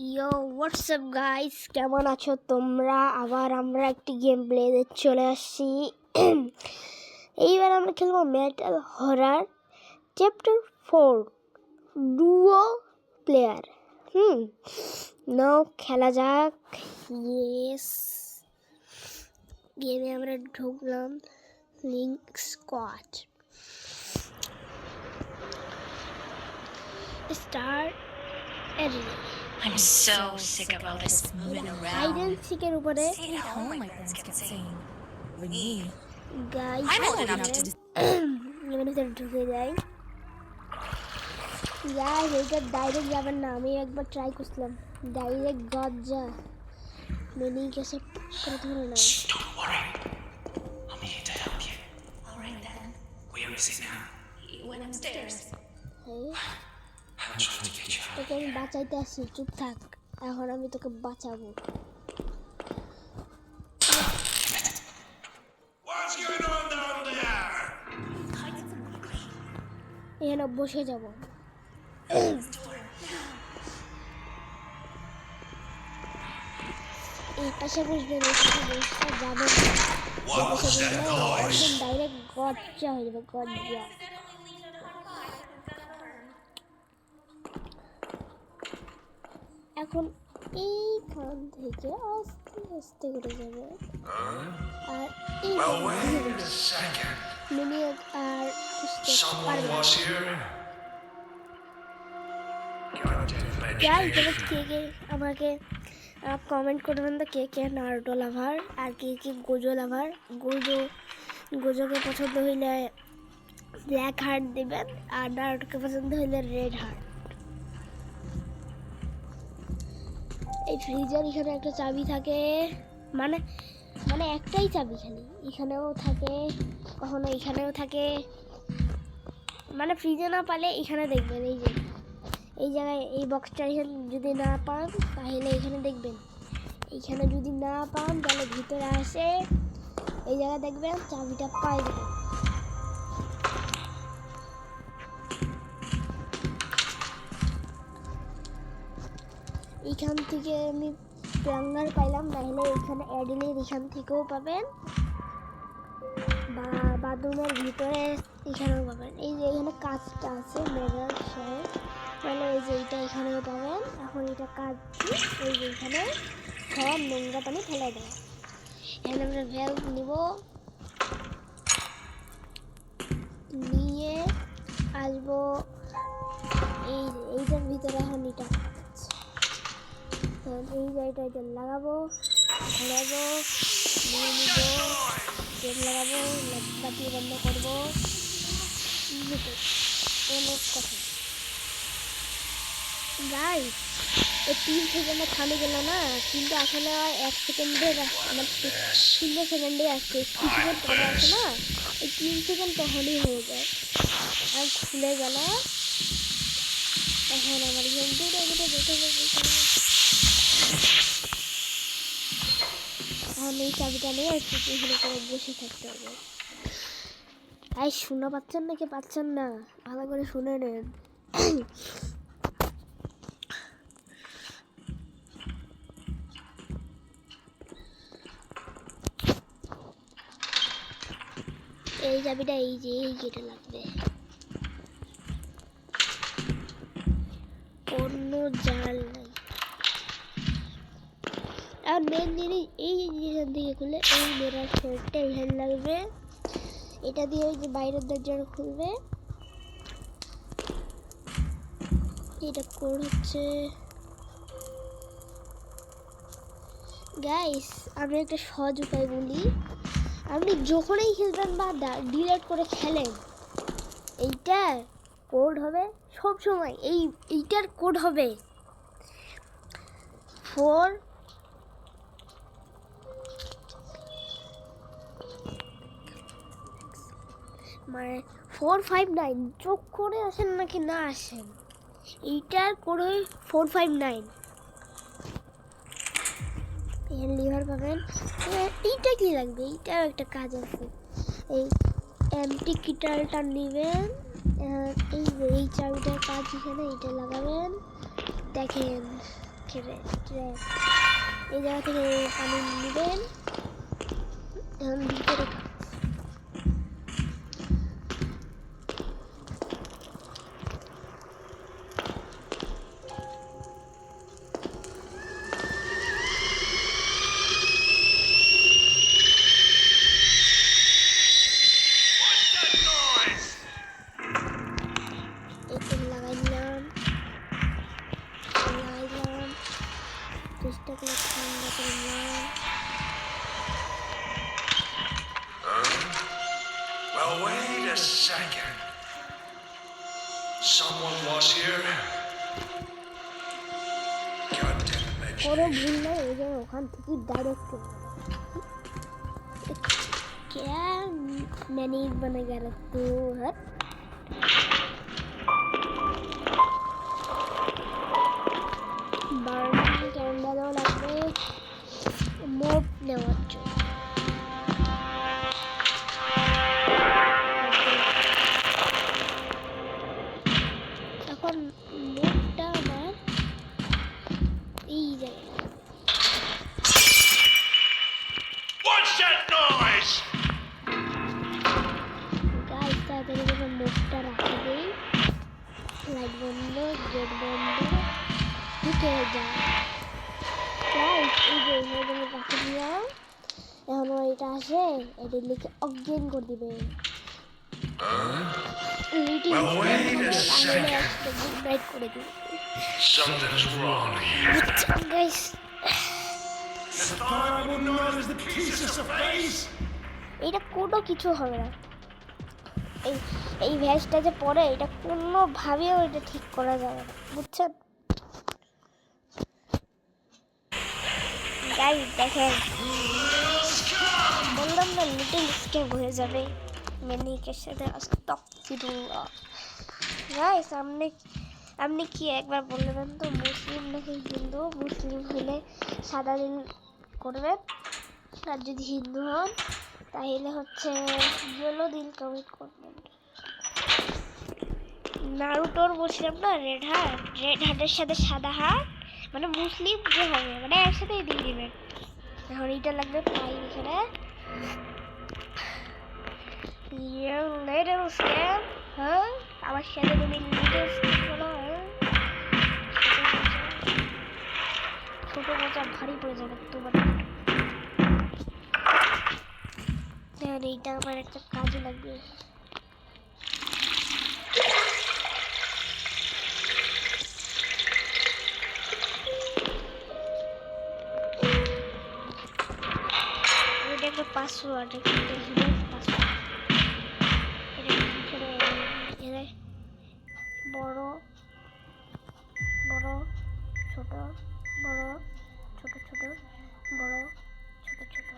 ইয়ো WhatsApp guys, কেমন আছো তোমরা? আবার আমরা একটি গেম প্লেতে চলে আসছি। এইবার আমরা খেলবো metal horror chapter 4 duo player. Now খেলা যাক। ইয়েস, গেমে আমরা ঢুকলাম। Link squad start editing. I'm so sick of all this moving hide around. And সিকের উপরে Stay at home, my friends kept saying. For me, guys I'm old enough to এখানে ভিতরে ঢুকে যাই। গাইস এইটা ডাইরেক্ট যাবেন না, আমি একবার ট্রাই করছিলাম। ডাইরেক্ট গজ্জা মেনি কেসে করে ধরে না। Don't worry. I'm here to help you. All right then. Where is it now? He went upstairs. হ্যাঁ, I'm trying to get you out. তোকে আমি বাঁচাইতে আসছি, চুপ থাক। এখন আমি তোকে বাঁচাবো। What's going on down there? এখানে বসে যাব। এই পাশে বসবেন, এই পাশে বসতে যাবেন। What was that noise? একদম ডাইরেক্ট গজ্জা হয়ে যাবে, গজ্জা। এখন এইখান থেকে আস্তে আস্তে করে যাবে। আর Well, wait a second. Mini আর খুঁজতে Someone পারবে was here. Goddamn যাই education. তবে কে কে আমাকে কমেন্ট করবেন তো কে কে নারুটো লাভার আর কে কে গোজো লাভার। গোজোকে পছন্দ হইলে ব্ল্যাক হার্ট দেবেন, আর নারুটোকে পছন্দ হইলে রেড হার্ট। এই ফ্রিজের এখানে একটা চাবি থাকে, মানে মানে একটাই চাবি, খালি এখানেও থাকে, কখনো এখানেও থাকে। মানে ফ্রিজে না পালে এখানে দেখবেন, এই যে এই জায়গায় এই বক্সটা এখানে যদি না পান তাহলে এখানে দেখবেন। এইখানে যদি না পান তাহলে ভিতরে আসে এই জায়গায় দেখবেন চাবিটা পাই যাবেন। এইখান থেকে আমি প্লাঙ্গার পাইলাম, নাহলে এখানে অ্যাডিলের এখান থেকেও পাবেন, বা বাথরুমের ভিতরে এখানেও পাবেন। এই যে এখানে কাজটা আছে মেরার সহ, মানে এই যে এইটা এখানেও পাবেন। এখন এটা কাজ এই যে এখানে সব নোংরা পানি ফেলে দেয়। এখানে আমরা ভ্যালভ নিব, নিয়ে আসবো এইটার ভিতরে। এখন এটা এই জায়গাটা এটা লাগাবো, ঘোরাবো, নিয়ে নিব, তেল লাগাবো, বাতি বন্ধ করবো। অনেক কথা গাইস, এই 3 সেকেন্ডে থামে গেল না, কিন্তু আসলে 1 সেকেন্ডে আমার 3 সেকেন্ডে আসছে। সেকেন্ড পরে আসে না, এই 3 সেকেন্ড তখনই হয়ে যায়। আর খুলে গেল। এখন আমার এখন এই চাবিটা নিয়ে এখানে করে বসে থাকতে হবে। তাই শুনে পাচ্ছেন নাকি পাচ্ছেন না, ভালো করে শুনে নেন। এই চাবিটা এই যে এই গেটে লাগবে, অন্য জাল নাই। আর মেন জিনিস এই যেখান থেকে খুলে এই মেরার শর্টটা এখানে লাগবে। এটা দিয়ে ওই যে বাইরের দরজাটা খুলবে। এটা কোড হচ্ছে গাইস, আমি একটা সহজ উপায় বলি। আপনি যখনই খেলবেন বা ডিলেট করে খেলেন, এইটার কোড হবে সব সময় এইটার কোড হবে 4 মানে 459। যোগ করে আসেন নাকি না আসেন, এইটার কোড হয় 459। এর লিভার পাবেন। এইটা কি লাগবে, এইটাও একটা কাজ আছে। এই এমটি গিটারটা নেবেন, এই যে এই চাবিটার কাজ এখানে, এইটা লাগাবেন। দেখেন এই জায়গা থেকে পানি নেবেন। এখন ভিতরে Noise! এটা লাগাইলাম চেষ্টা করে ঠান্ডা করলাম। Well, wait a second. Someone was here. Goddamn কোনো imagination. ভুল নাই, এই যে ওখান থেকে डायरेक्ट क्या मैंने बनेगा तू हट বার্নিং ক্যান্ডেলও লাগবে মোট নেওয়ার জন্য। এখন মোটটা আমার এই জায়গায় What's that noise? গাইস তাড়াতাড়ি করে মোটটা রাখা দেই। লাইট বন্ধ, গেট বন্ধ, ঢুকে যায়। গাইস এই যে এখানে রাখা দিলাম। এখন এটা আসে, এটা লিখে অজ্ঞান করে দিবে। Little Well, wait a second. Good night করে দিবে। Something's wrong here. Guys Thought I wouldn't notice the pieces of face. এটা কোনো কিছু হবে না। এই এই ভ্যাসটা যে পড়ে এটা কোনোভাবেও এটা ঠিক করা যাবে না, বুঝছেন গাইস? দেখেন বললাম না লিটিল স্কেপ হয়ে যাবে ম্যানিকের সাথে স্টপ জিরো। গাইস আপনি কি একবার বললেন তো মুসলিম নাকি হিন্দু? মুসলিম হলে সাদা দিন করবেন, আর যদি হিন্দু হন তাহলে হচ্ছে ইয়েলো দিন কমিট করবেন। নারুটোর বলছিলাম না রেড হার্টের সাথে সাদা হার্ট, মানে মুসলিম যে হবে মানে একসাথেই দিয়ে দিবেন। এখন এটা লাগবে পাই এখানে লিটল স্ক্যাম। হ্যাঁ আমার সাথে তুমি লিটল স্ক্যাম বলো। ছোট বাচ্চা ভারী পড়ে যাবে তোমার। এইটা আমার একটা কাজে লাগবে। এটা একটা পাসওয়ার্ড, এটা হিডেন পাসওয়ার্ড। এটা ভিতরে এর বড় বড় ছোট বড় ছোট ছোট বড় ছোট ছোট।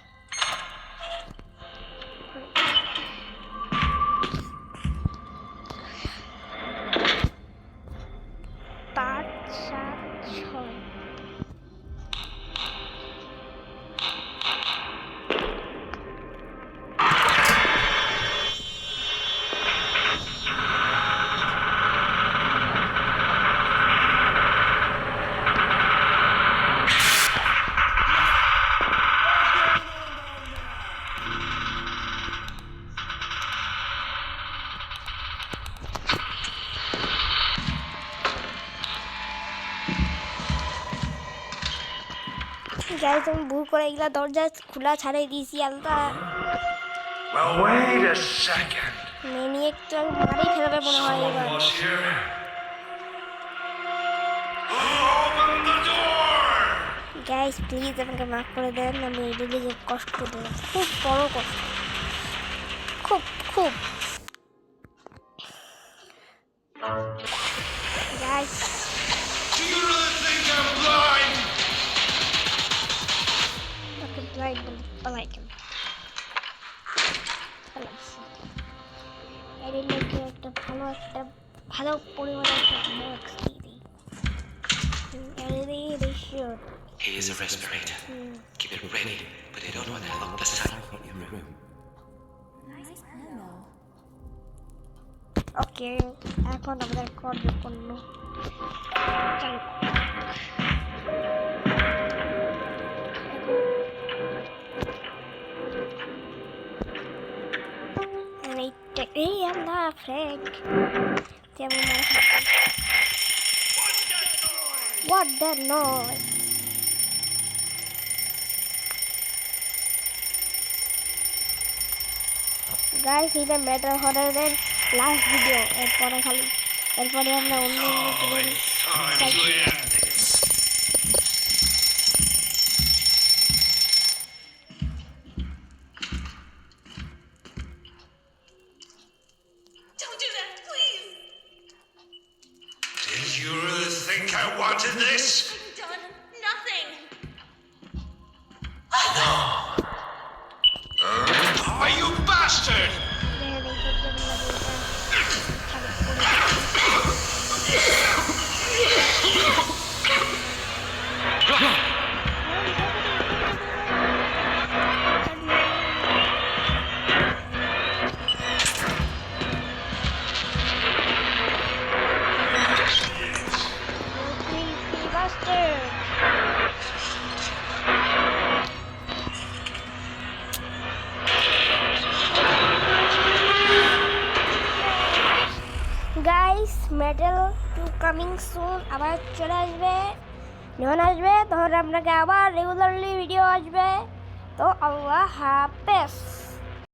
5 7 6 গাইস আমি ভুল করে এগুলা দরজা খোলা ছাড়াই দিয়েছি আলতা। Well, wait a second. Maniac তো আমি মারেই ফেলবে মনে হয় Someone এবার। was here. Open the door! Guys please আমাকে মাফ করে দেন, আমি এই দিকে কষ্ট দেব, খুব বড় কষ্ট, খুব খুব। Guys Do you really think I'm blind? Okay blind বলাইকেন এর লোকে একটা ভালো পরিমাণে একটা মার্কস দিয়ে দিই। এর sure Here's a respirator. Keep it ready, but I don't want to lock this time in the room. ওকে এখন আমাদের করবে পণ্য চালু। ফ্রেক যেমন হোয়াট দ্যাট নয়েজ গাইস এটা মেটাল হরারের লাস্ট ভিডিও এরপরে আমরা অন্য Time to end this. Don't do that, please. Did you really think I wanted this? I've done nothing. Are you bastard? Guys metal 2 coming soon আবার চলে আসবে যখন আসবে তখন আপনাকে আবার রেগুলারলি ভিডিও আসবে তো আল্লাহ হাফেজ